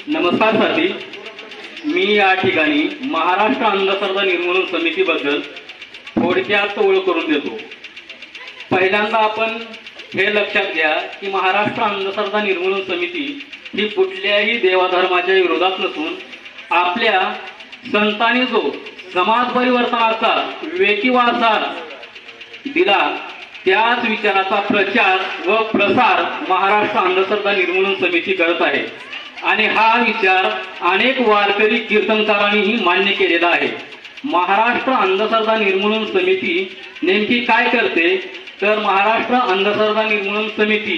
नमस्कार साथी, मी या ठिकाणी महाराष्ट्र अंधश्रद्धा निर्मूलन समितीबद्दल थोडक्यात ओळख करून देतो। पहिल्यांदा आपण हे लक्षात घ्या की महाराष्ट्र अंधश्रद्धा निर्मूलन समिती ही कुठल्याही देवाधर्माच्या विरोधात नसून आपल्या संतांनी जो समाज परिवर्तनाचा विवेकी वारसा दिला त्याच विचाराचा प्रचार व प्रसार महाराष्ट्र अंधश्रद्धा निर्मूलन समिती करत आहे आणि हा विचार अनेक वारकरी कीर्तनकारांनीही मान्य केलेला आहे। महाराष्ट्र अंधश्रद्धा निर्मूलन समिती नेमकी काय करते तर महाराष्ट्र अंधश्रद्धा निर्मूलन समिती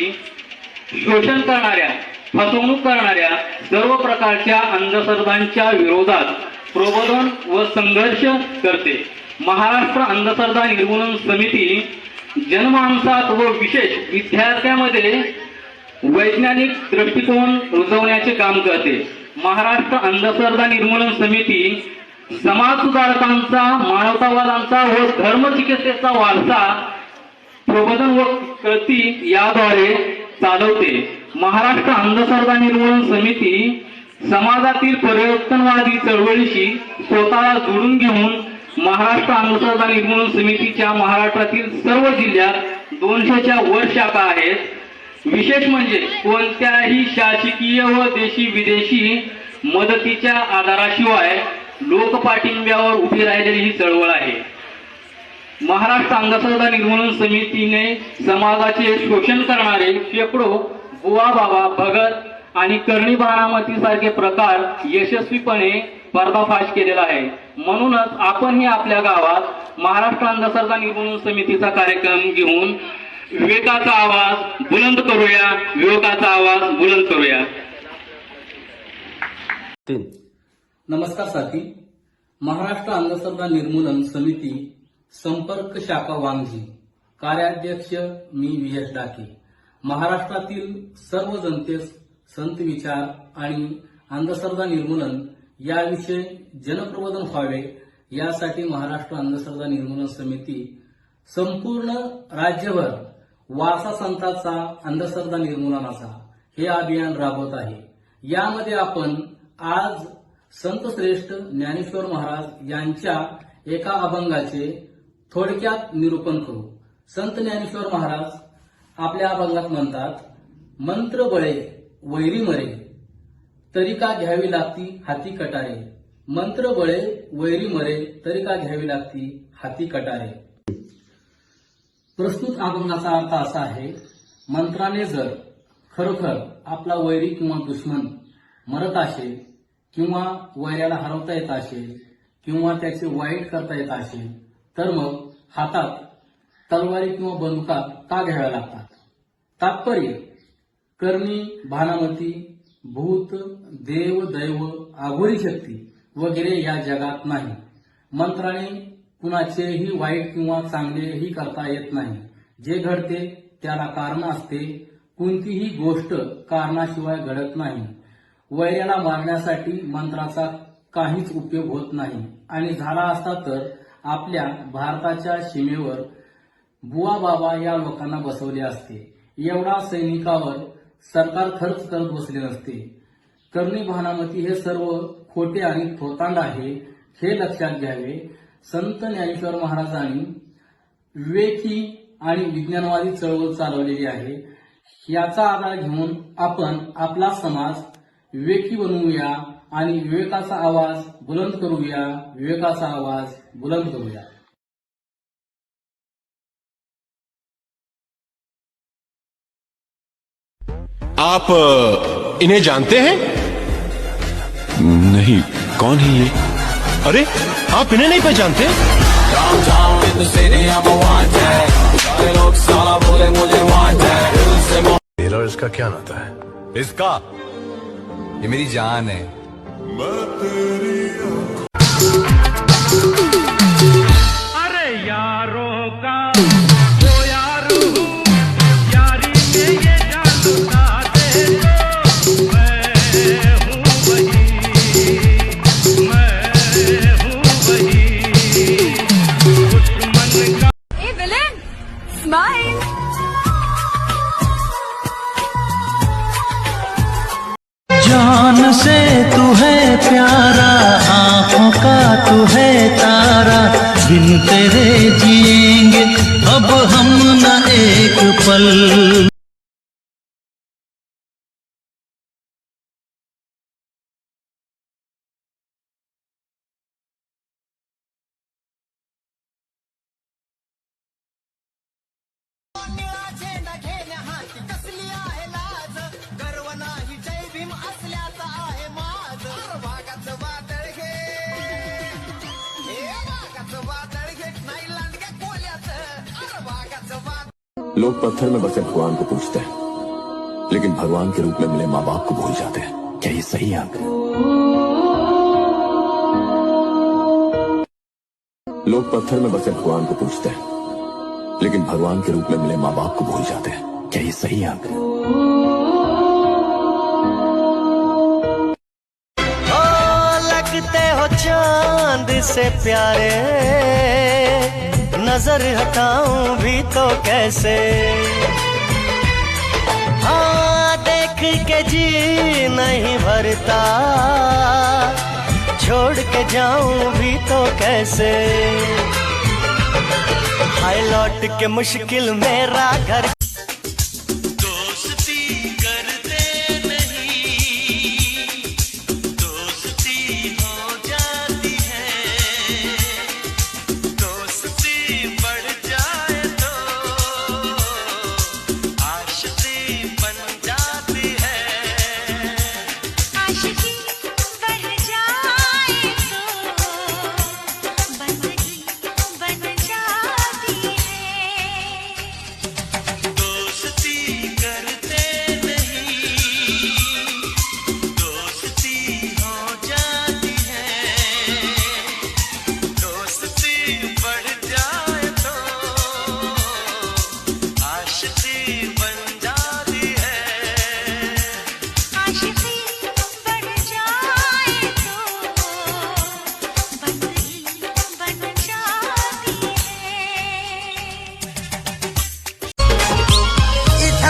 शोषण करणाऱ्या, फसवणूक करणाऱ्या सर्व प्रकारच्या अंधश्रद्धांच्या विरोधात प्रबोधन व संघर्ष करते। महाराष्ट्र अंधश्रद्धा निर्मूलन समिती जनमानसात व विशेष विद्यार्थ्यांमध्ये वैज्ञानिक दृष्टिकोन रुजवण्याचे काम करते। महाराष्ट्र अंधश्रद्धा निर्मूलन समिती समाज सुधारकांचा, मानवतावादांचा व धर्मचिकित्सेचा वारसा प्रबोधन व कृती याद्वारे चालवते। महाराष्ट्र अंधश्रद्धा निर्मूलन समिती समाजातील परिवर्तनवादी चळवळीशी स्वतःला जोडून घेऊन महाराष्ट्र अंधश्रद्धा निर्मूलन समितीच्या महाराष्ट्रातील सर्व जिल्ह्यात 200च्या वर शाखा आहेत। विशेष म्हणजे कोणत्याही शासकीय व देशी विदेशी मदतीच्या आधाराशिवाय लोकपाठिंब्यावर उभी राहिलेली ही चळवळ आहे। महाराष्ट्र अंधश्रद्धा निर्मूलन समितीने समाजाचे शोषण करणारे शेकडो बुवा बाबा, भगत आणि करणी बारामती सारखे प्रकार यशस्वीपणे पर्दाफाश केलेला आहे। म्हणूनच आपणही आपल्या गावात महाराष्ट्र अंधश्रद्धा निर्मूलन समितीचा कार्यक्रम घेऊन विवेकाचा आवाज बुलंद करूया, विवेकाचा आवाज बुलंद करूया। नमस्कार साथी, महाराष्ट्र अंधश्रद्धा निर्मूलन समिती संपर्क शाखा वांगजी, कार्याध्यक्ष मी VS डाके। महाराष्ट्रातील सर्व जनतेस संत विचार आणि अंधश्रद्धा निर्मूलन याविषयी जनप्रबोधन व्हावे यासाठी महाराष्ट्र अंधश्रद्धा निर्मूलन समिती संपूर्ण राज्यभर वारसा संतांचा अंधश्रद्धा निर्मूलनाचा हे अभियान राबवत आहे। यामध्ये आपण आज संत श्रेष्ठ ज्ञानेश्वर महाराज यांच्या एका अभंगाचे थोडक्यात निरूपण करू। संत ज्ञानेश्वर महाराज आपल्या अभंगात म्हणतात, मंत्र बळे वैरी मरे तरी का घ्यावी लागती हाती कटारे। मंत्र बळे वैरी मरे तरी का घ्यावी लागती हाती कटारे। प्रस्तुत अभंगाचा अर्थ असा आहे, मंत्राने जर खरोखर आपला वैरी किंवा दुश्मन मरत असेल किंवा वैऱ्याला हरवता येत असेल किंवा त्याचे वाईट करता येत असेल तर मग हातात तलवारी किंवा बंदुका का घ्याव्या लागतात। तात्पर्य, करणी, भानामती, भूत, देव, दैव, आघोरी शक्ती वगैरे या जगात नाही। मंत्राने कुणाचेही वाईट किंवा चांगलेही करता येत नाही। जे घडते त्याला कारण असते, कोणतीही गोष्ट कारणाशिवाय घडत नाही। वैऱ्याला मारण्यासाठी मंत्राचा काहीच उपयोग होत नाही आणि झाला असता तर आपल्या भारताच्या सीमेवर बुवा बाबा या लोकांना बसवले असते। एवढा सैनिकावर सरकार खर्च करत बसले नसते। करणी, भानामती हे सर्व खोटे आणि थोतांड आहे हे लक्षात घ्यावे। संत ज्ञानेश्वर महाराजांनी विवेकी आणि विज्ञानवादी चळवळ चालवलेली आहे। याचा आधार घेऊन आपण आपला समाज विवेकी बनवूया आणि विवेकाचा आवाज बुलंद करूया, विवेकाचा आवाज बुलंद करूया। आप इन्हें जानते हैं? नहीं, कौन है ये? अरे आप इन्हें नहीं पहचानते? मेरा और इसका क्या नाता है? इसका, ये मेरी जान है। अरे यारों का वो यार हूँ, यारी में ये जानता दे दो, मैं हूँ वही, मैं हूँ वही दुश्मन का। Hey villain, smile. जान से बिन तेरे जिएंगे अब हम न एक पल। लोग पत्थर में बसे भगवान को पूछते हैं, लेकिन भगवान के रूप में मिले माँ बाप को भूल जाते हैं। क्या ये सही है आंकड़े? लोग पत्थर में बसे भगवान को पूछते हैं, लेकिन भगवान के रूप में मिले माँ बाप को भूल जाते हैं। क्या ये सही है आंकड़े? लगते हो चांद से प्यारे, नजर हटाऊं भी तो कैसे। हाँ देख के जी नहीं भरता, छोड़ के जाऊं भी तो कैसे। हाय लौट के मुश्किल मेरा घर।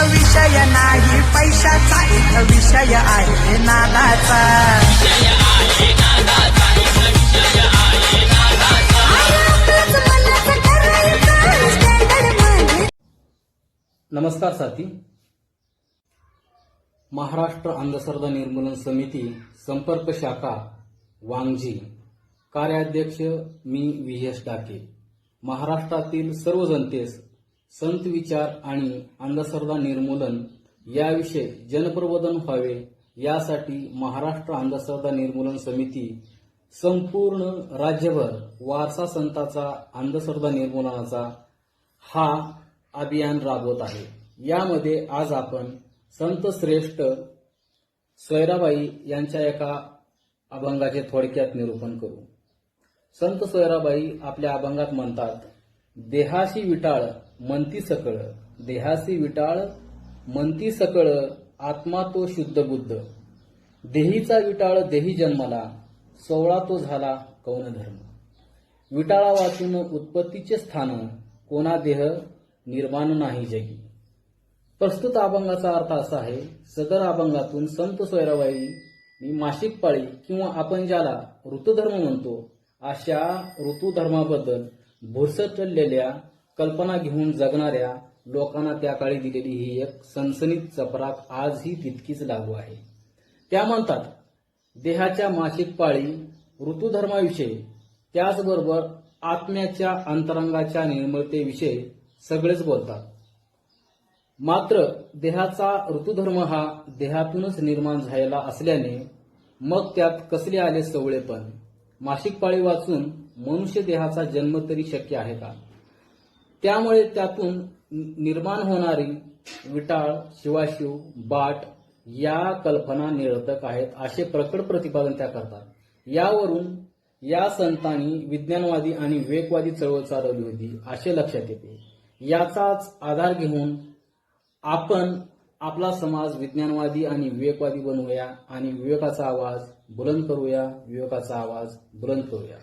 विषय नाही पैशाचा, एक विषय आहे नादाचा। नमस्कार साथी, महाराष्ट्र अंधश्रद्धा निर्मूलन समिती संपर्क शाखा वांगजी, कार्याध्यक्ष मी व्हीएस डाके। महाराष्ट्रातील सर्व जनतेस संत विचार आणि अंधश्रद्धा निर्मूलन याविषयी जनप्रबोधन व्हावे यासाठी महाराष्ट्र अंधश्रद्धा निर्मूलन समिती संपूर्ण राज्यभर वारसा संतांचा अंधश्रद्धा निर्मूलनाचा हा अभियान राबवत आहे। यामध्ये आज आपण संत श्रेष्ठ सोयराबाई यांच्या एका अभंगाचे थोडक्यात निरूपण करू। संत सोयराबाई आपल्या अभंगात म्हणतात, देहाशी विटाळ मनती सकळ, देहाशी विटाळ मनती सकळ, आत्मा तो शुद्ध बुद्ध। देहीचा विटाळ देही जन्मला, सोवळा तो झाला कौन धर्म। विटाळा वाचून उत्पत्तीचे स्थान, कोणा देह निर्माण नाही जगी। प्रस्तुत अभंगाचा अर्थ असा आहे, सदर अभंगातून संत सोयराबाई मासिक पाळी किंवा आपण ज्याला ऋतुधर्म म्हणतो अशा ऋतुधर्माबद्दल भुरसटलेल्या कल्पना घेऊन जगणाऱ्या लोकांना त्या काळी दिलेली ही एक सनसनीत चपराक आजही तितकीच लागू आहे। त्या म्हणतात, देहाच्या मासिक पाळी, ऋतुधर्माविषयी, त्याचबरोबर आत्म्याच्या अंतरंगाच्या निर्मळतेविषयी सगळेच बोलतात। मात्र देहाचा ऋतुधर्म हा देहातूनच निर्माण झालेला असल्याने मग त्यात कसले आले सवळेपण। मासिक पाळी वाचून मनुष्य देहाचा जन्म तरी शक्य आहे का? त्यामुळे त्यातून निर्माण होणारी विटाळ, शिवाशिव, बाट या कल्पना निरर्थक आहेत असे प्रकट प्रतिपादन त्या करतात। यावरून या संतांनी विज्ञानवादी आणि विवेकवादी चळवळ चालवली होती असे लक्षात येते। याचाच आधार घेऊन आपण आपला समाज विज्ञानवादी आणि विवेकवादी बनवूया आणि विवेकाचा आवाज बुलंद करूया, विवेकाचा आवाज बुलंद करूया।